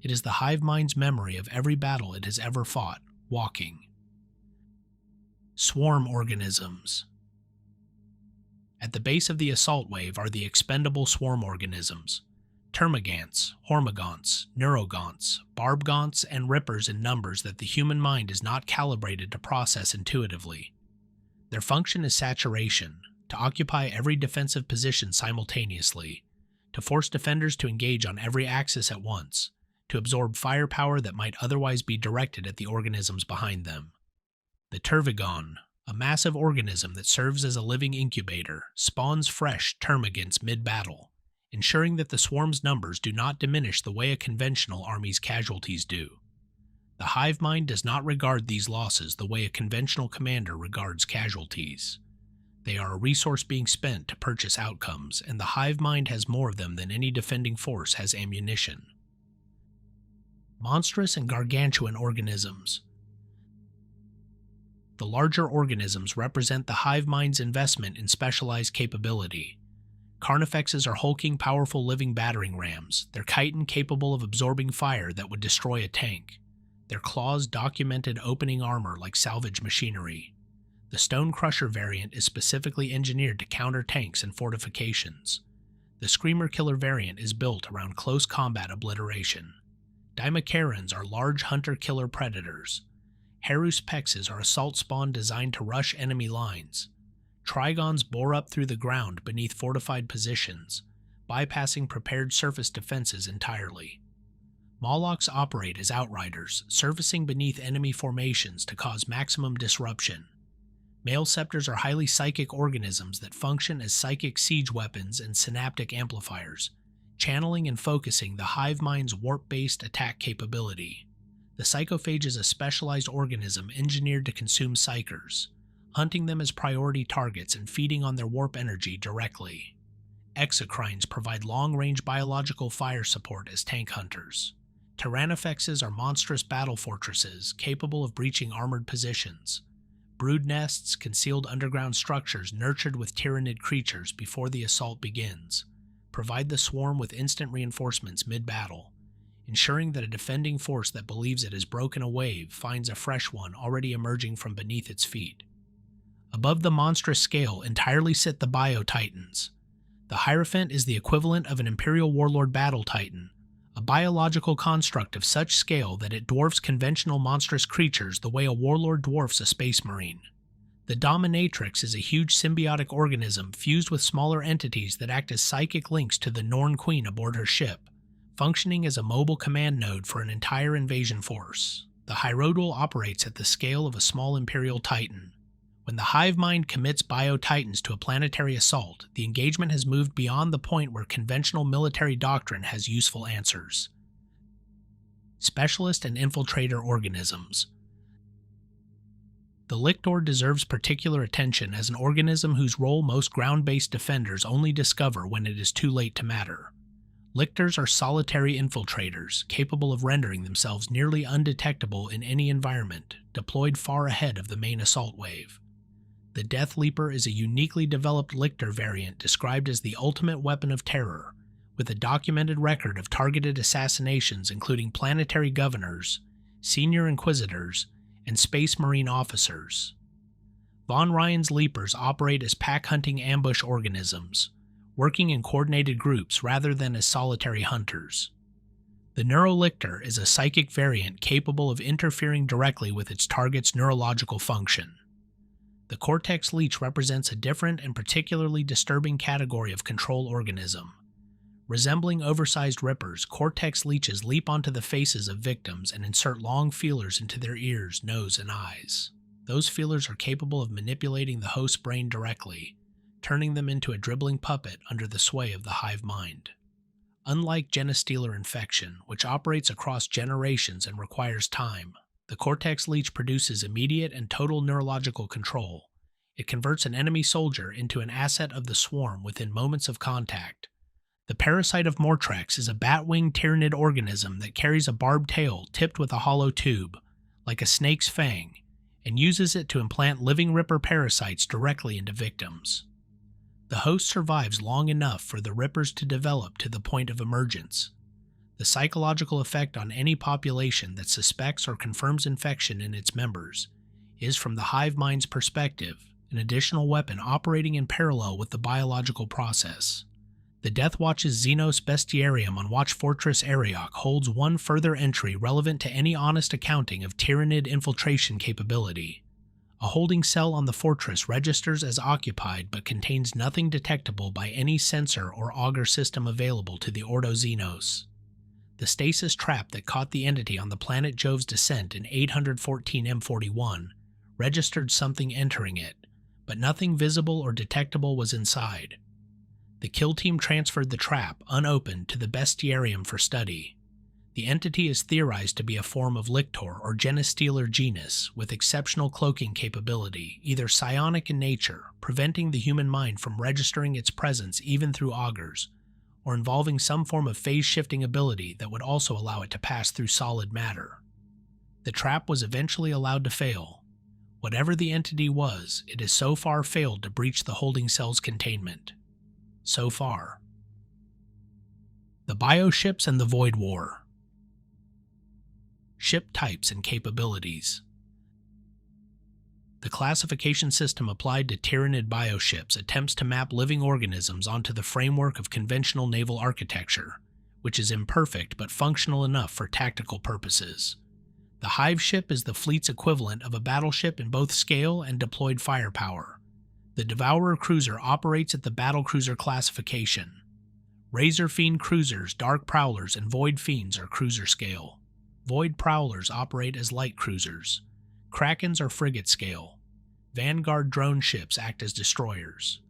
It is the hive mind's memory of every battle it has ever fought, walking. Swarm organisms. At the base of the assault wave are the expendable swarm organisms. termagants, hormagaunts, neurogaunts, barbgaunts, and rippers in numbers that the human mind is not calibrated to process intuitively. Their function is saturation, to occupy every defensive position simultaneously, to force defenders to engage on every axis at once, to absorb firepower that might otherwise be directed at the organisms behind them. The Tervigon, a massive organism that serves as a living incubator, spawns fresh termagants mid-battle, ensuring that the swarm's numbers do not diminish the way a conventional army's casualties do. The Hive Mind does not regard these losses the way a conventional commander regards casualties. They are a resource being spent to purchase outcomes, and the Hive Mind has more of them than any defending force has ammunition. Monstrous and gargantuan organisms. The larger organisms represent the Hive Mind's investment in specialized capability. Carnifexes are hulking, powerful living battering rams, their chitin capable of absorbing fire that would destroy a tank. Their claws documented opening armor like salvage machinery. The Stone Crusher variant is specifically engineered to counter tanks and fortifications. The Screamer Killer variant is built around close combat obliteration. Dimacharians are large hunter-killer predators. Harus Pexes are assault spawn designed to rush enemy lines. Trigons bore up through the ground beneath fortified positions, bypassing prepared surface defenses entirely. Molochs operate as outriders, surfacing beneath enemy formations to cause maximum disruption. Male Scepters are highly psychic organisms that function as psychic siege weapons and synaptic amplifiers, channeling and focusing the Hive Mind's warp-based attack capability. The Psychophage is a specialized organism engineered to consume psychers, hunting them as priority targets and feeding on their warp energy directly. Exocrines provide long-range biological fire support as tank hunters. Tyrannifexes are monstrous battle fortresses capable of breaching armored positions. Brood nests, concealed underground structures nurtured with Tyranid creatures before the assault begins, provide the swarm with instant reinforcements mid-battle, ensuring that a defending force that believes it has broken a wave finds a fresh one already emerging from beneath its feet. Above the monstrous scale entirely sit the Bio-Titans. The Hierophant is the equivalent of an Imperial Warlord Battle Titan, a biological construct of such scale that it dwarfs conventional monstrous creatures the way a warlord dwarfs a space marine. The Dominatrix is a huge symbiotic organism fused with smaller entities that act as psychic links to the Norn Queen aboard her ship, functioning as a mobile command node for an entire invasion force. The Hierodule operates at the scale of a small Imperial Titan. When the Hive Mind commits Bio-Titans to a planetary assault, the engagement has moved beyond the point where conventional military doctrine has useful answers. Specialist and infiltrator organisms. The Lictor deserves particular attention as an organism whose role most ground-based defenders only discover when it is too late to matter. Lictors are solitary infiltrators, capable of rendering themselves nearly undetectable in any environment, deployed far ahead of the main assault wave. The Death Leaper is a uniquely developed Lictor variant described as the ultimate weapon of terror, with a documented record of targeted assassinations including planetary governors, senior inquisitors, and space marine officers. Von Ryan's Leapers operate as pack-hunting ambush organisms, working in coordinated groups rather than as solitary hunters. The Neurolictor is a psychic variant capable of interfering directly with its target's neurological function. The Cortex Leech represents a different and particularly disturbing category of control organism. Resembling oversized rippers, Cortex Leeches leap onto the faces of victims and insert long feelers into their ears, nose, and eyes. Those feelers are capable of manipulating the host's brain directly, turning them into a dribbling puppet under the sway of the Hive Mind. Unlike Genestealer Infection, which operates across generations and requires time, the Cortex Leech produces immediate and total neurological control. It converts an enemy soldier into an asset of the swarm within moments of contact. The Parasite of Mortrex is a bat-winged Tyranid organism that carries a barbed tail tipped with a hollow tube, like a snake's fang, and uses it to implant living Ripper parasites directly into victims. The host survives long enough for the Rippers to develop to the point of emergence. The psychological effect on any population that suspects or confirms infection in its members is, from the Hive Mind's perspective, an additional weapon operating in parallel with the biological process. The Death Watch's Xenos Bestiarium on Watch Fortress Erioch holds one further entry relevant to any honest accounting of Tyranid infiltration capability. A holding cell on the fortress registers as occupied but contains nothing detectable by any sensor or auger system available to the Ordo Xenos. The stasis trap that caught the entity on the planet Jove's descent in 814 M41 registered something entering it, but nothing visible or detectable was inside. The kill team transferred the trap, unopened, to the bestiarium for study. The entity is theorized to be a form of lictor or genestealer genus with exceptional cloaking capability, either psionic in nature, preventing the human mind from registering its presence even through augurs, or involving some form of phase-shifting ability that would also allow it to pass through solid matter. The trap was eventually allowed to fail. Whatever the entity was, it has so far failed to breach the holding cell's containment. So far. The Bioships and the Void War. Ship types and capabilities. The classification system applied to Tyranid bioships attempts to map living organisms onto the framework of conventional naval architecture, which is imperfect but functional enough for tactical purposes. The Hive ship is the fleet's equivalent of a battleship in both scale and deployed firepower. The Devourer cruiser operates at the battlecruiser classification. Razor Fiend cruisers, Dark Prowlers, and Void Fiends are cruiser scale. Void Prowlers operate as light cruisers. Krakens are frigate scale. Vanguard drone ships act as destroyers.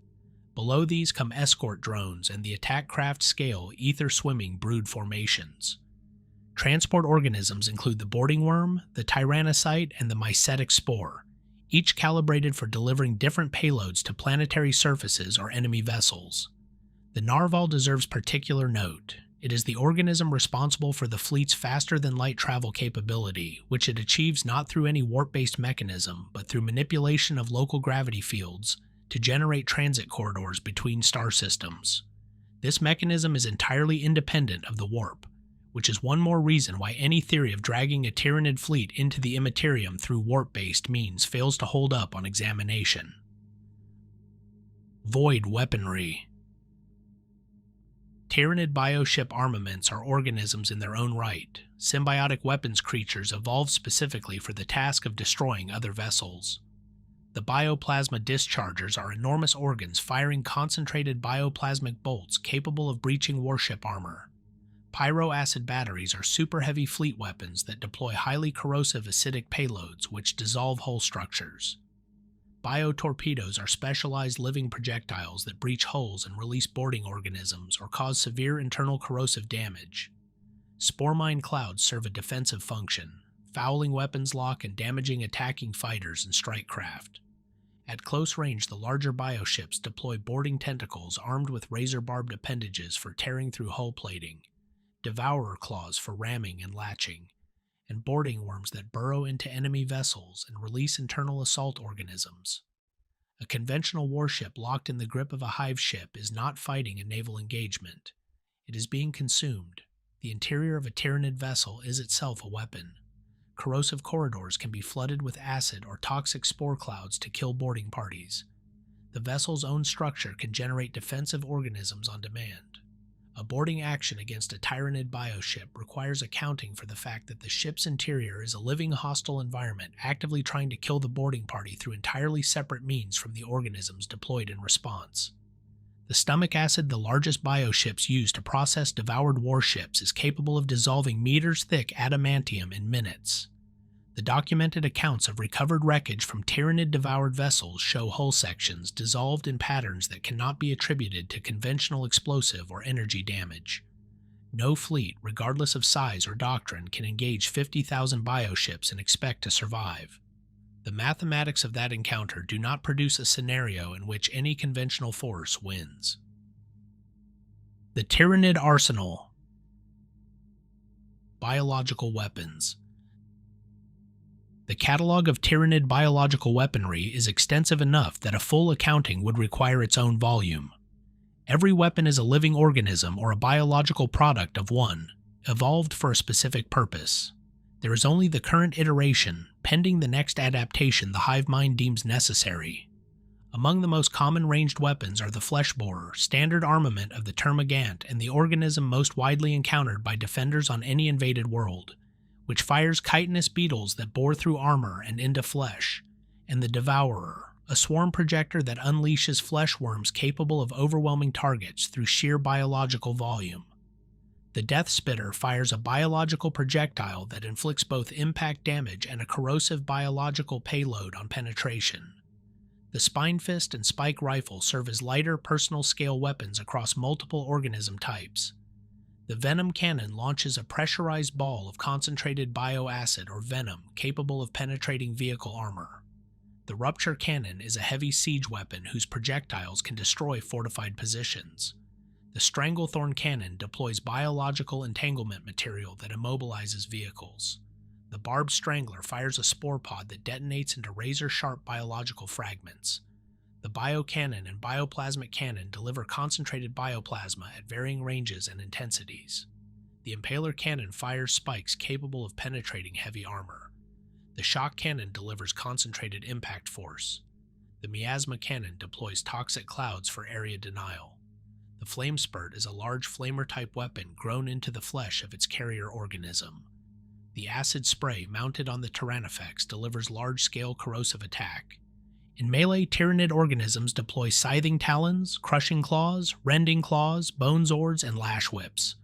Below these come escort drones and the attack craft scale ether-swimming brood formations. Transport organisms include the boarding worm, the tyrannocyte, and the mycetic spore, each calibrated for delivering different payloads to planetary surfaces or enemy vessels. The narval deserves particular note. It is the organism responsible for the fleet's faster-than-light travel capability, which it achieves not through any warp-based mechanism, but through manipulation of local gravity fields to generate transit corridors between star systems. This mechanism is entirely independent of the warp, which is one more reason why any theory of dragging a Tyranid fleet into the Imperium through warp-based means fails to hold up on examination. Void weaponry. Tyranid bioship armaments are organisms in their own right, symbiotic weapons creatures evolved specifically for the task of destroying other vessels. The bioplasma dischargers are enormous organs firing concentrated bioplasmic bolts capable of breaching warship armor. Pyroacid batteries are super heavy fleet weapons that deploy highly corrosive acidic payloads which dissolve hull structures. Biotorpedoes are specialized living projectiles that breach hulls and release boarding organisms or cause severe internal corrosive damage. Spore mine clouds serve a defensive function, fouling weapons lock and damaging attacking fighters and strike craft. At close range, the larger bioships deploy boarding tentacles armed with razor-barbed appendages for tearing through hull plating, Devourer claws for ramming and latching, and boarding worms that burrow into enemy vessels and release internal assault organisms. A conventional warship locked in the grip of a Hive ship is not fighting a naval engagement. It is being consumed. The interior of a Tyranid vessel is itself a weapon. Corrosive corridors can be flooded with acid or toxic spore clouds to kill boarding parties. The vessel's own structure can generate defensive organisms on demand. A boarding action against a Tyranid bioship requires accounting for the fact that the ship's interior is a living hostile environment actively trying to kill the boarding party through entirely separate means from the organisms deployed in response. The stomach acid the largest bioships use to process devoured warships is capable of dissolving meters-thick adamantium in minutes. The documented accounts of recovered wreckage from Tyranid-devoured vessels show hull sections dissolved in patterns that cannot be attributed to conventional explosive or energy damage. No fleet, regardless of size or doctrine, can engage 50,000 bioships and expect to survive. The mathematics of that encounter do not produce a scenario in which any conventional force wins. The Tyranid Arsenal. Biological weapons. The catalog of Tyranid biological weaponry is extensive enough that a full accounting would require its own volume. Every weapon is a living organism or a biological product of one, evolved for a specific purpose. There is only the current iteration, pending the next adaptation the Hive Mind deems necessary. Among the most common ranged weapons are the flesh borer, standard armament of the termagant, and the organism most widely encountered by defenders on any invaded world, which fires chitinous beetles that bore through armor and into flesh, and the Devourer, a swarm projector that unleashes flesh worms capable of overwhelming targets through sheer biological volume. The Death Spitter fires a biological projectile that inflicts both impact damage and a corrosive biological payload on penetration. The Spine Fist and Spike Rifle serve as lighter personal-scale weapons across multiple organism types. The Venom Cannon launches a pressurized ball of concentrated bioacid or venom capable of penetrating vehicle armor. The Rupture Cannon is a heavy siege weapon whose projectiles can destroy fortified positions. The Stranglethorn Cannon deploys biological entanglement material that immobilizes vehicles. The Barbed Strangler fires a spore pod that detonates into razor-sharp biological fragments. The Biocannon and Bioplasmic Cannon deliver concentrated bioplasma at varying ranges and intensities. The Impaler Cannon fires spikes capable of penetrating heavy armor. The Shock Cannon delivers concentrated impact force. The Miasma Cannon deploys toxic clouds for area denial. The Flame Spurt is a large flamer-type weapon grown into the flesh of its carrier organism. The Acid Spray mounted on the Tyrannifex delivers large-scale corrosive attack. In melee, Tyranid organisms deploy Scything Talons, Crushing Claws, Rending Claws, Bone Zords, and Lash Whips,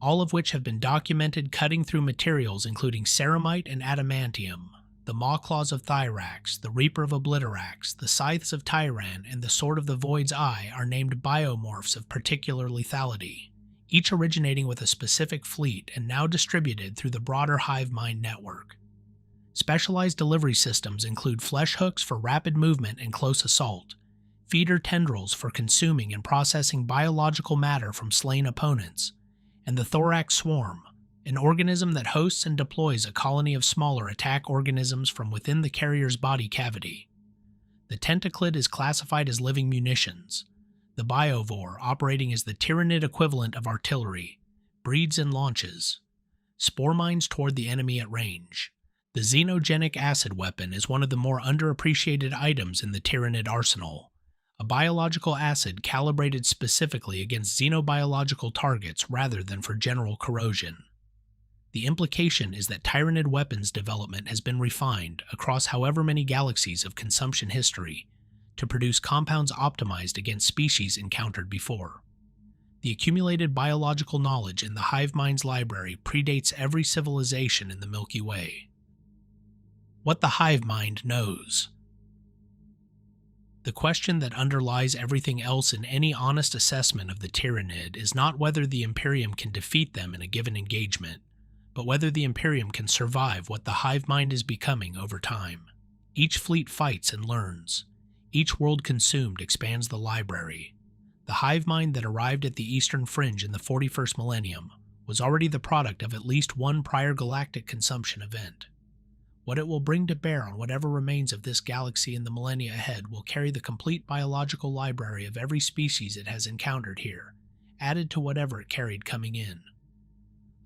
all of which have been documented cutting through materials including ceramite and adamantium. The Maw Claws of Thyrax, the Reaper of Obliterax, the Scythes of Tyran, and the Sword of the Void's Eye are named biomorphs of particular lethality, each originating with a specific fleet and now distributed through the broader Hive Mind network. Specialized delivery systems include flesh hooks for rapid movement and close assault, feeder tendrils for consuming and processing biological matter from slain opponents, and the Thorax Swarm, an organism that hosts and deploys a colony of smaller attack organisms from within the carrier's body cavity. The Tentaclid is classified as living munitions. The Biovore, operating as the Tyranid equivalent of artillery, breeds and launches spore mines toward the enemy at range. The Xenogenic Acid Weapon is one of the more underappreciated items in the Tyranid arsenal, a biological acid calibrated specifically against xenobiological targets rather than for general corrosion. The implication is that Tyranid weapons development has been refined across however many galaxies of consumption history to produce compounds optimized against species encountered before. The accumulated biological knowledge in the Hive Mind's library predates every civilization in the Milky Way. What the Hive Mind knows. The question that underlies everything else in any honest assessment of the Tyranid is not whether the Imperium can defeat them in a given engagement, but whether the Imperium can survive what the Hive Mind is becoming over time. Each fleet fights and learns. Each world consumed expands the library. The Hive Mind that arrived at the Eastern Fringe in the 41st millennium was already the product of at least one prior galactic consumption event. What it will bring to bear on whatever remains of this galaxy in the millennia ahead will carry the complete biological library of every species it has encountered here, added to whatever it carried coming in.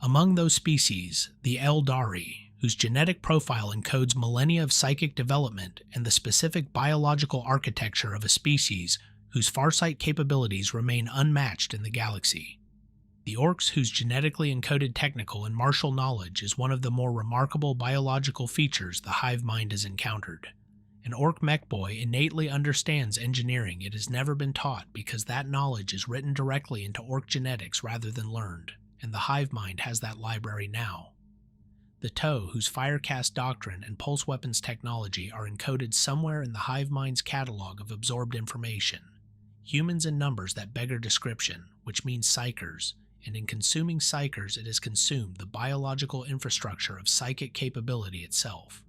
Among those species, the Eldari, whose genetic profile encodes millennia of psychic development and the specific biological architecture of a species whose farsight capabilities remain unmatched in the galaxy. The Orcs, whose genetically encoded technical and martial knowledge is one of the more remarkable biological features the Hive Mind has encountered. An Orc mech boy innately understands engineering it has never been taught because that knowledge is written directly into Orc genetics rather than learned, and the Hive Mind has that library now. The Toe, whose Firecast doctrine and pulse weapons technology are encoded somewhere in the Hive Mind's catalog of absorbed information. Humans in numbers that beggar description, which means psychers, and in consuming psychers it has consumed the biological infrastructure of psychic capability itself.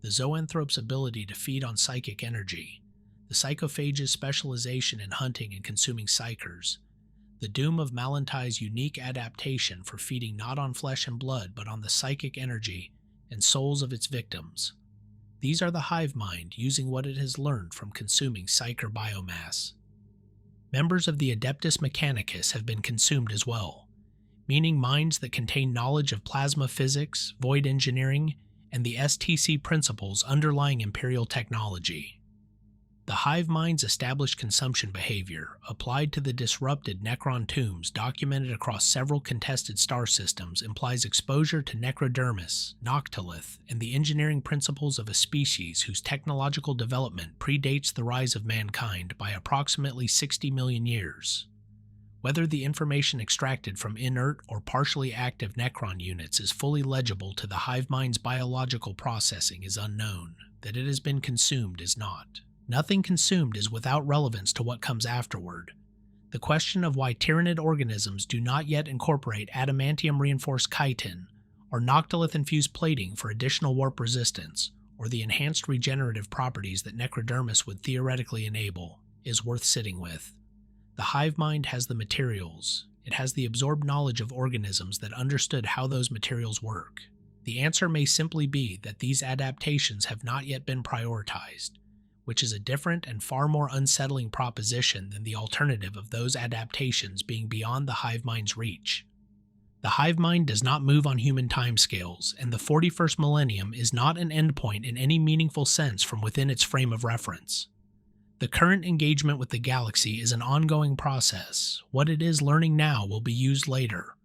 The Zoanthrope's ability to feed on psychic energy, the Psychophage's specialization in hunting and consuming psychers, the doom of Malantai's unique adaptation for feeding not on flesh and blood but on the psychic energy and souls of its victims. These are the Hive Mind using what it has learned from consuming psycher biomass. Members of the Adeptus Mechanicus have been consumed as well, meaning minds that contain knowledge of plasma physics, void engineering, and the STC principles underlying Imperial technology. The Hive Mind's established consumption behavior, applied to the disrupted Necron tombs documented across several contested star systems, implies exposure to necrodermis, noctilith, and the engineering principles of a species whose technological development predates the rise of mankind by approximately 60 million years. Whether the information extracted from inert or partially active Necron units is fully legible to the Hive Mind's biological processing is unknown. That it has been consumed is not. Nothing consumed is without relevance to what comes afterward. The question of why Tyranid organisms do not yet incorporate adamantium-reinforced chitin, or noctilith-infused plating for additional warp resistance, or the enhanced regenerative properties that necrodermis would theoretically enable, is worth sitting with. The Hive Mind has the materials. It has the absorbed knowledge of organisms that understood how those materials work. The answer may simply be that these adaptations have not yet been prioritized, which is a different and far more unsettling proposition than the alternative of those adaptations being beyond the Hive Mind's reach. The Hive Mind does not move on human timescales, and the 41st millennium is not an endpoint in any meaningful sense from within its frame of reference. The current engagement with the galaxy is an ongoing process. What it is learning now will be used later.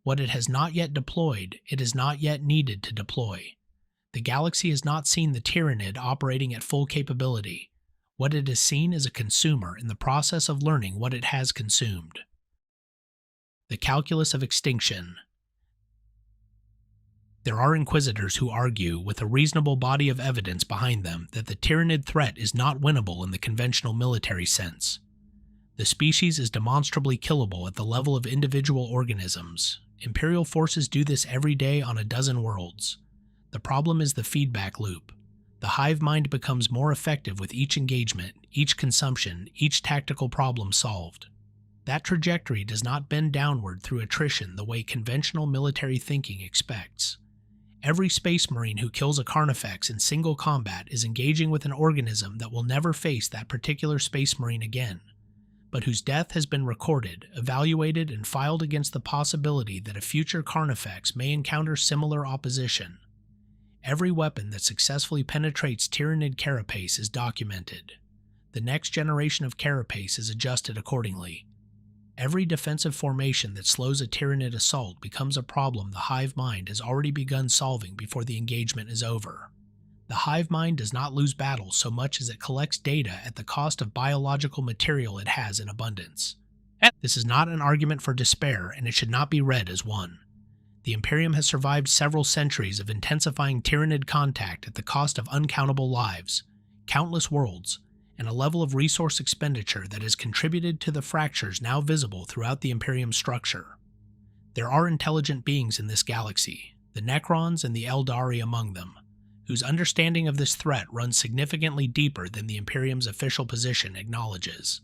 What it has not yet deployed, it is not yet needed to deploy. The galaxy has not seen the Tyranid operating at full capability. What it has seen is a consumer in the process of learning what it has consumed. The calculus of extinction. There are inquisitors who argue, with a reasonable body of evidence behind them, that the Tyranid threat is not winnable in the conventional military sense. The species is demonstrably killable at the level of individual organisms. Imperial forces do this every day on a dozen worlds. The problem is the feedback loop. The Hive Mind becomes more effective with each engagement, each consumption, each tactical problem solved. That trajectory does not bend downward through attrition the way conventional military thinking expects. Every Space Marine who kills a Carnifex in single combat is engaging with an organism that will never face that particular Space Marine again, but whose death has been recorded, evaluated, and filed against the possibility that a future Carnifex may encounter similar opposition. Every weapon that successfully penetrates Tyranid carapace is documented. The next generation of carapace is adjusted accordingly. Every defensive formation that slows a Tyranid assault becomes a problem the Hive Mind has already begun solving before the engagement is over. The Hive Mind does not lose battles so much as it collects data at the cost of biological material it has in abundance. This is not an argument for despair, and it should not be read as one. The Imperium has survived several centuries of intensifying Tyranid contact at the cost of uncountable lives, countless worlds, and a level of resource expenditure that has contributed to the fractures now visible throughout the Imperium structure. There are intelligent beings in this galaxy, the Necrons and the Eldari among them, whose understanding of this threat runs significantly deeper than the Imperium's official position acknowledges,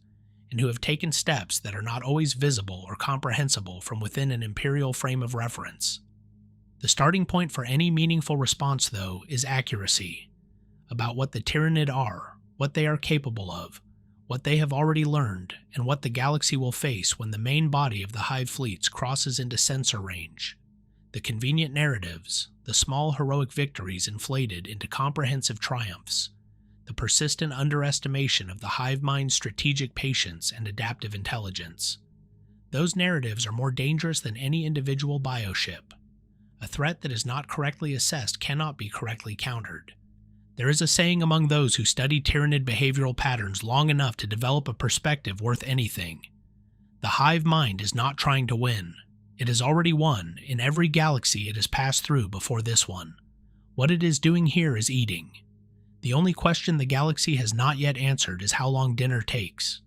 and who have taken steps that are not always visible or comprehensible from within an Imperial frame of reference. The starting point for any meaningful response, though, is accuracy, about what the Tyranid are, what they are capable of, what they have already learned, and what the galaxy will face when the main body of the Hive Fleets crosses into sensor range. The convenient narratives, the small heroic victories inflated into comprehensive triumphs, the persistent underestimation of the Hive Mind's strategic patience and adaptive intelligence. Those narratives are more dangerous than any individual bioship. A threat that is not correctly assessed cannot be correctly countered. There is a saying among those who study Tyranid behavioral patterns long enough to develop a perspective worth anything. The Hive Mind is not trying to win. It has already won in every galaxy it has passed through before this one. What it is doing here is eating. The only question the galaxy has not yet answered is how long dinner takes.